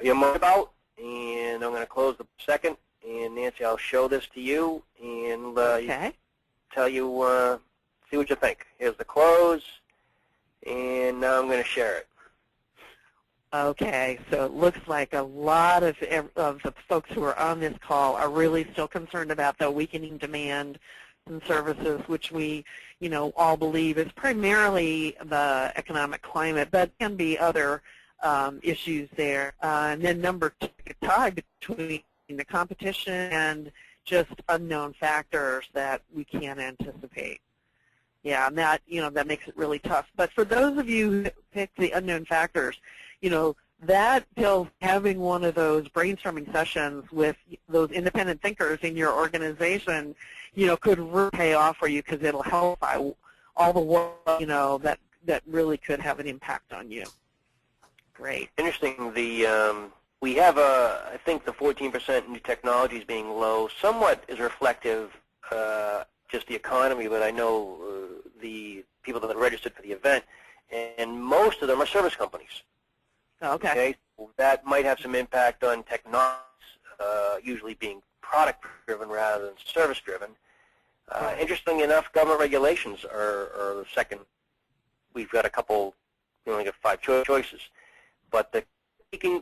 you're more about, and I'm going to close the second. And Nancy, I'll show this to you and tell you, see what you think. Here's the close, and now I'm going to share it.
Okay, so it looks like a lot of the folks who are on this call are really still concerned about the weakening demand and services, which we, all believe is primarily the economic climate, but can be other issues there. And then number 2, tied between the competition and just unknown factors that we can't anticipate. Yeah, and that, that makes it really tough. But for those of you who pick the unknown factors, that till having one of those brainstorming sessions with those independent thinkers in your organization, could really pay off for you, because it'll help all the work, that really could have an impact on you. Great.
Interesting. We have I think the 14% new technologies being low somewhat is reflective just the economy, but I know the people that are registered for the event, and most of them are service companies.
Okay.
That might have some impact on technologies, usually being product-driven rather than service-driven. Interestingly enough, government regulations are the second. We've got a couple, we only got 5 choices. But the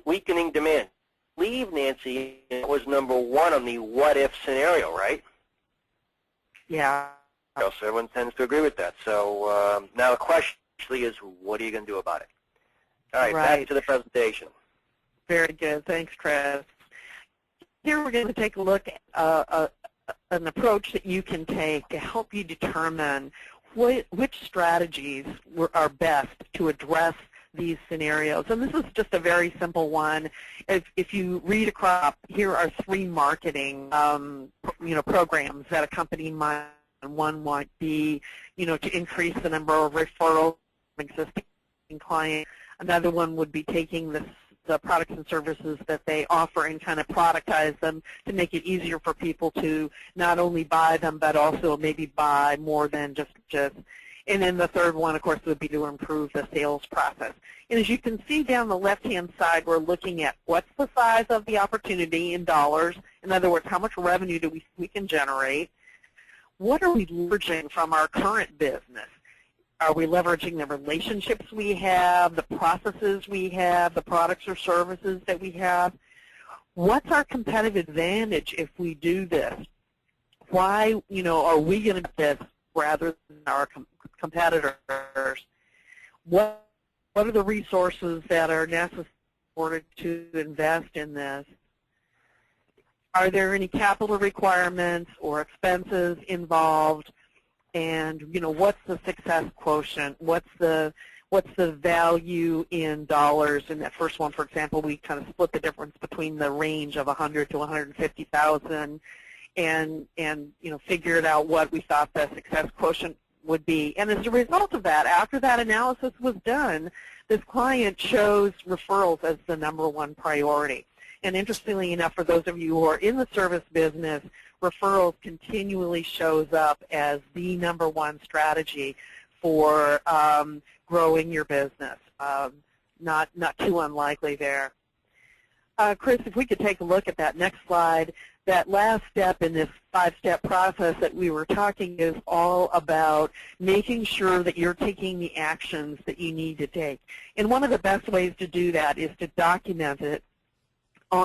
weakening demand, I believe, Nancy, was number 1 on the what-if scenario, right?
Yeah.
So everyone tends to agree with that. So now the question is, what are you going to do about it? All right, back to the presentation.
Very good. Thanks, Chris. Here we're going to take a look at an approach that you can take to help you determine which strategies are best to address these scenarios. And this is just a very simple one. If you read across, here are 3 marketing programs that a company might. One might be, to increase the number of referrals from existing clients. Another one would be taking the products and services that they offer and kind of productize them to make it easier for people to not only buy them, but also maybe buy more than just. And then the third one, of course, would be to improve the sales process. And as you can see down the left-hand side, we're looking at what's the size of the opportunity in dollars. In other words, how much revenue do we can generate? What are we leveraging from our current business? Are we leveraging the relationships we have, the processes we have, the products or services that we have? What's our competitive advantage if we do this? Why, are we going to do this rather than our competitors? What are the resources that are necessary to invest in this? Are there any capital requirements or expenses involved? And what's the success quotient? What's the value in dollars? In that first one, for example, we kind of split the difference between the range of 100 to 150,000, and figured out what we thought the success quotient would be. And as a result of that, after that analysis was done, this client chose referrals as the number 1 priority. And interestingly enough, for those of you who are in the service business, referrals continually shows up as the number 1 strategy for growing your business. Not too unlikely there. Chris, if we could take a look at that next slide. That last step in this 5-step process that we were talking is all about making sure that you're taking the actions that you need to take. And one of the best ways to do that is to document it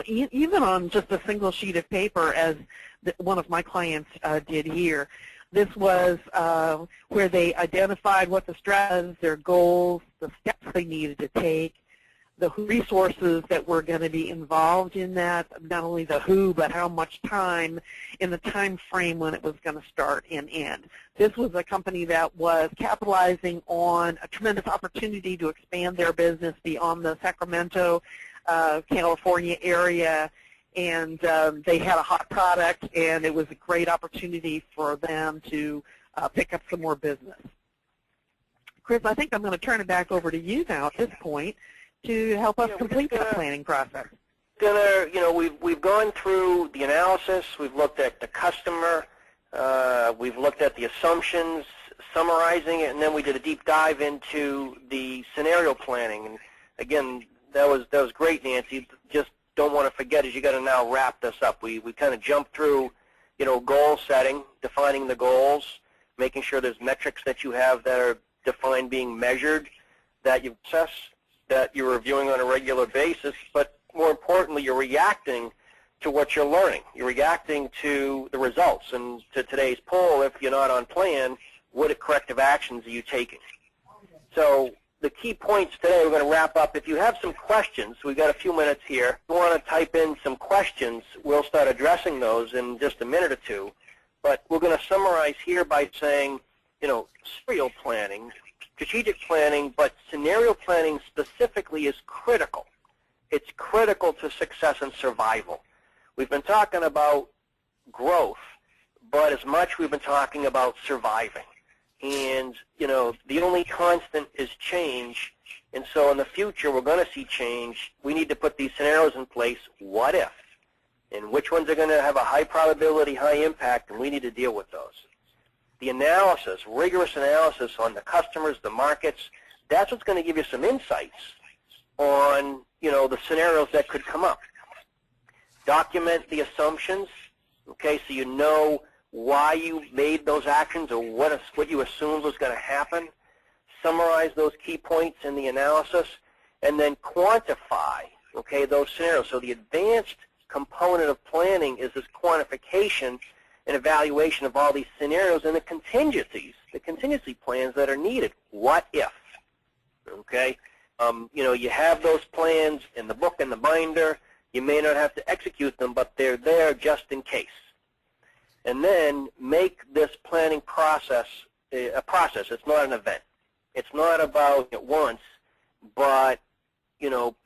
even on just a single sheet of paper, as one of my clients did here. This was where they identified what the strategies, their goals, the steps they needed to take, the resources that were going to be involved in that, not only the who, but how much time in the time frame when it was going to start and end. This was a company that was capitalizing on a tremendous opportunity to expand their business beyond the Sacramento, California area, and they had a hot product, and it was a great opportunity for them to pick up some more business. Chris, I think I'm going to turn it back over to you now at this point to help us complete the planning process.
We've gone through the analysis. We've looked at the customer. We've looked at the assumptions, summarizing it, and then we did a deep dive into the scenario planning. And again, that was great, Nancy. Just don't want to forget is you got to now wrap this up. We kind of jumped through, goal setting, defining the goals, making sure there's metrics that you have that are defined, being measured, that you assess, that you're reviewing on a regular basis, but more importantly, you're reacting to what you're learning. You're reacting to the results. And to today's poll, if you're not on plan, what corrective actions are you taking? So the key points today, we're going to wrap up. If you have some questions, we've got a few minutes here. If you want to type in some questions, we'll start addressing those in just a minute or two. But we're going to summarize here by saying, scenario planning, strategic planning, but scenario planning specifically is critical. It's critical to success and survival. We've been talking about growth, but as much we've been talking about surviving. And, the only constant is change. And so in the future, we're going to see change. We need to put these scenarios in place. What if? And which ones are going to have a high probability, high impact, and we need to deal with those. The analysis, rigorous analysis on the customers, the markets, that's what's going to give you some insights on, the scenarios that could come up. Document the assumptions, okay, so you know why you made those actions or what you assumed was going to happen. Summarize those key points in the analysis, and then quantify, okay, those scenarios. So the advanced component of planning is this quantification and evaluation of all these scenarios and the contingency plans that are needed. What if? Okay? You have those plans in the book and the binder. You may not have to execute them, but they're there just in case. And then make this planning process a process. It's not an event. It's not about it once, but,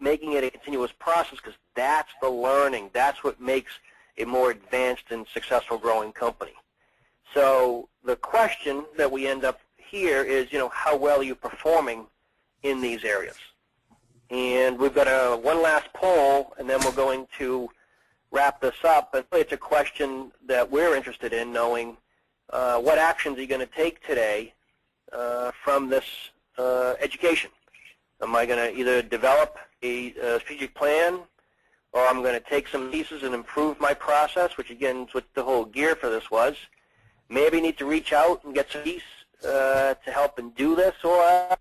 making it a continuous process, because that's the learning. That's what makes a more advanced and successful growing company. So the question that we end up here is, how well are you performing in these areas? And we've got one last poll, and then we're going to wrap this up. But it's a question that we're interested in, knowing what actions are you going to take today from this education? Am I going to either develop a strategic plan, or I'm going to take some pieces and improve my process, which again is what the whole gear for this was. Maybe need to reach out and get some piece to help and do this, or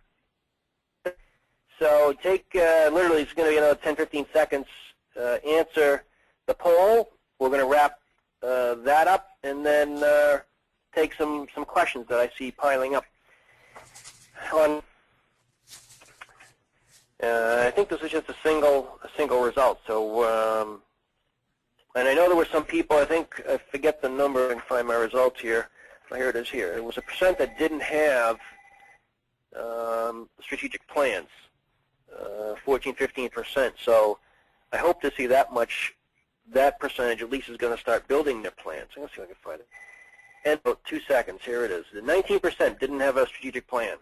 so take literally it's going to be another 10-15 seconds. Answer the poll. We're going to wrap that up, and then take some questions that I see piling up. I think this is just a single result. So, and I know there were some people. I forget the number and find my results here. Here it is. Here it was a percent that didn't have strategic plans. 14-15%. So, I hope to see that percentage at least is going to start building their plans. Let's see if I can find it. And about 2 seconds. Here it is. The 19% didn't have a strategic plan.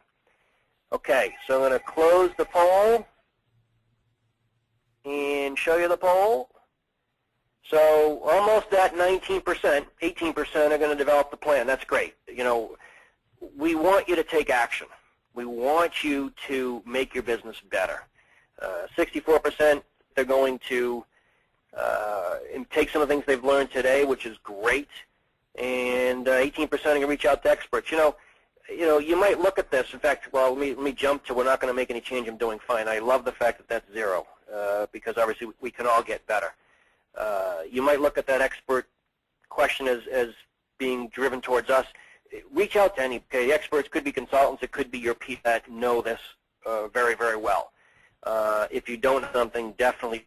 Okay, so I'm going to close the poll and show you the poll. So almost at 19%, 18% are going to develop the plan. That's great. We want you to take action. We want you to make your business better. 64%, they're going to take some of the things they've learned today, which is great. And 18% are going to reach out to experts. You might look at this. In fact, well, let me jump to we're not going to make any change. I'm doing fine. I love the fact that that's zero. because obviously we can all get better. You might look at that expert question as being driven towards us. Reach out to any experts. Could be consultants. It could be your people that know this very, very well. If you don't know something, definitely.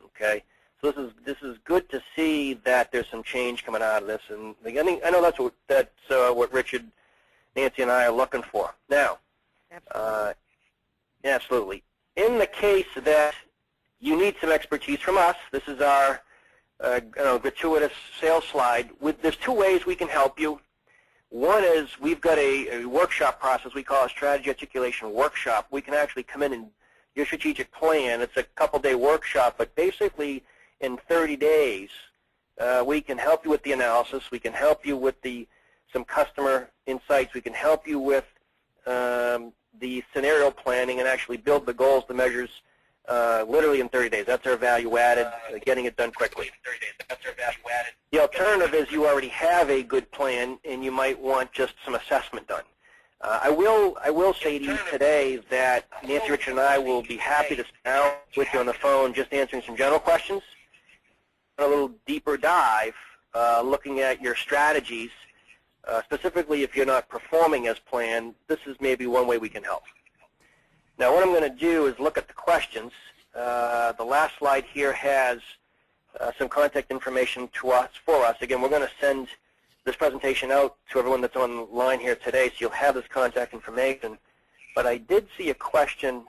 Okay. So this is good to see that there's some change coming out of this, and again, I know that's what Richard, Nancy, and I are looking for. Now, absolutely. In the case that you need some expertise from us, this is our gratuitous sales slide. There's two ways we can help you. One is we've got a workshop process we call a strategy articulation workshop. We can actually come in and your strategic plan. It's a couple-day workshop, but basically in 30 days, we can help you with the analysis. We can help you with some customer insights. We can help you with the scenario planning and actually build the goals, the measures, literally in 30 days. That's our value added, getting it done quickly. The alternative is you already have a good plan and you might want just some assessment done. I will say to you today that Nancy, Richard, and I will be happy to sit down with you on the phone just answering some general questions, a little deeper dive, looking at your strategies, specifically if you're not performing as planned. This is maybe one way we can help. Now what I'm going to do is look at the questions. The last slide here has some contact information for us. Again, we're going to send this presentation out to everyone that's online here today, so you'll have this contact information. But I did see a question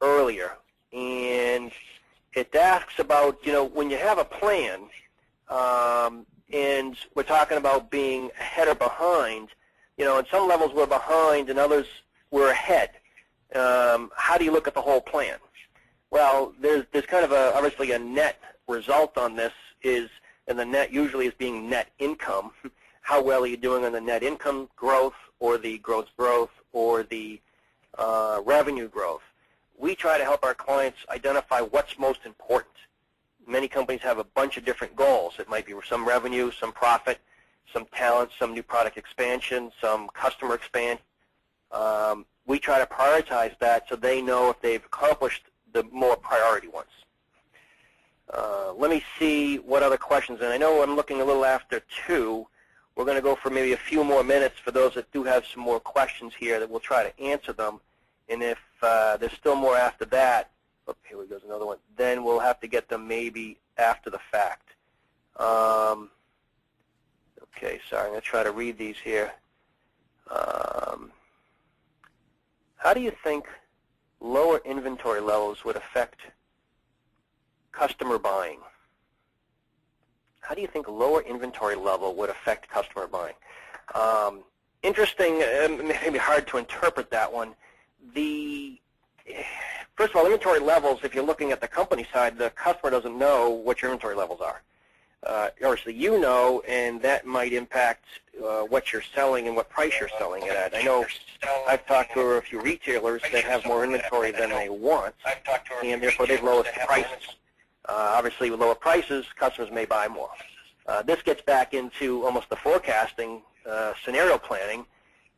earlier, and it asks about, when you have a plan, and we're talking about being ahead or behind, on some levels we're behind and others we're ahead. How do you look at the whole plan? Well, there's kind of obviously a net result on this and the net usually is being net income. How well are you doing on the net income growth or the gross growth or the revenue growth? We try to help our clients identify what's most important. Many companies have a bunch of different goals. It might be some revenue, some profit, some talent, some new product expansion, some customer expansion. We try to prioritize that so they know if they've accomplished the more priority ones. Let me see what other questions, and I know I'm looking a little after 2. We're going to go for maybe a few more minutes for those that do have some more questions here that we'll try to answer them. And if there's still more after that, here goes another one, then we'll have to get them maybe after the fact. Okay, sorry, I'm going to try to read these here. How do you think lower inventory levels would affect customer buying? How do you think lower inventory level would affect customer buying? Interesting, maybe hard to interpret that one. First of all, inventory levels, if you're looking at the company side, the customer doesn't know what your inventory levels are. Obviously you know, and that might impact what you're selling and what price you're selling it at. I know I've talked to a few retailers that have more inventory than they want, and therefore they've lowered the prices. Obviously with lower prices, customers may buy more. This gets back into almost the forecasting, scenario planning,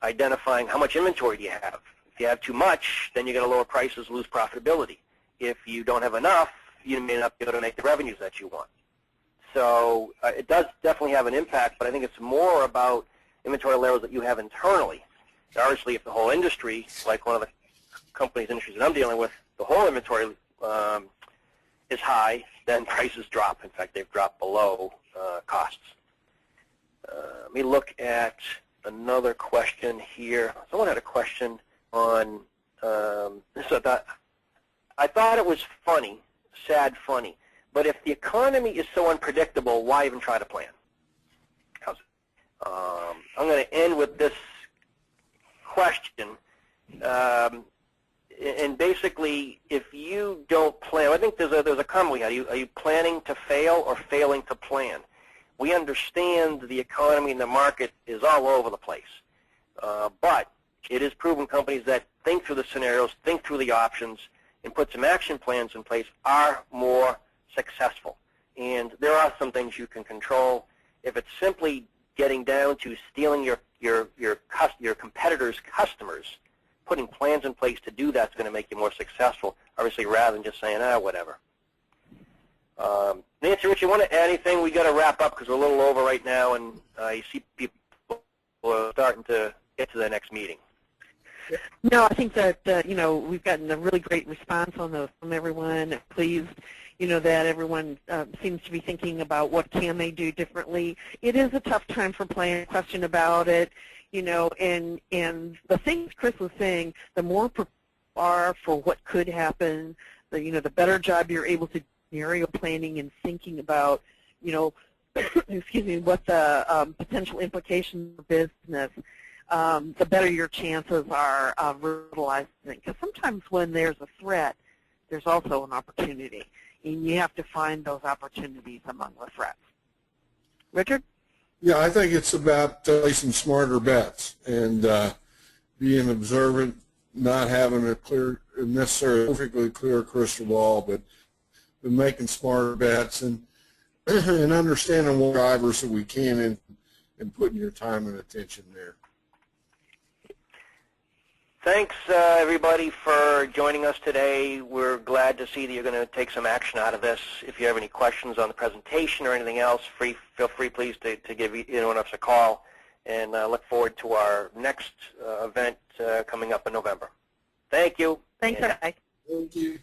identifying how much inventory do you have. If you have too much, then you're going to lower prices, lose profitability. If you don't have enough, you may not be able to make the revenues that you want. So it does definitely have an impact, but I think it's more about inventory levels that you have internally. Obviously, if the whole industry, like one of the industries that I'm dealing with, the whole inventory is high, then prices drop. In fact, they've dropped below costs. Let me look at another question here. Someone had a question on I thought it was funny, sad funny, but if the economy is so unpredictable, why even try to plan? How's it? I'm going to end with this question. And basically, if you don't plan, I think there's a comment we had. Are you planning to fail or failing to plan? We understand the economy and the market is all over the place. But it is proven companies that think through the scenarios, think through the options, and put some action plans in place are more successful. And there are some things you can control. If it's simply getting down to stealing your competitors' customers, putting plans in place to do that's going to make you more successful, obviously, rather than just saying, whatever. Nancy, Rich, you want to add anything? We got to wrap up because we're a little over right now, and you see people are starting to get to the next meeting.
No, I think that we've gotten a really great response on those from everyone. Pleased, that everyone seems to be thinking about what can they do differently. It is a tough time for planning. Question about it, and the things Chris was saying, the more prepared you are for what could happen, the better job you're able to do scenario planning and thinking about, excuse me, what the potential implications for business. The better your chances are of realizing it. Because sometimes when there's a threat, there's also an opportunity. And you have to find those opportunities among the threats. Richard?
Yeah, I think it's about placing smarter bets and being observant, not having a necessarily perfectly clear crystal ball, but making smarter bets and understanding what drivers that we can and putting your time and attention there.
Thanks, everybody, for joining us today. We're glad to see that you're going to take some action out of this. If you have any questions on the presentation or anything else, feel free, please, to give either one of us a call. And look forward to our next event coming up in November. Thank you.
Thanks, everybody.
Thank you.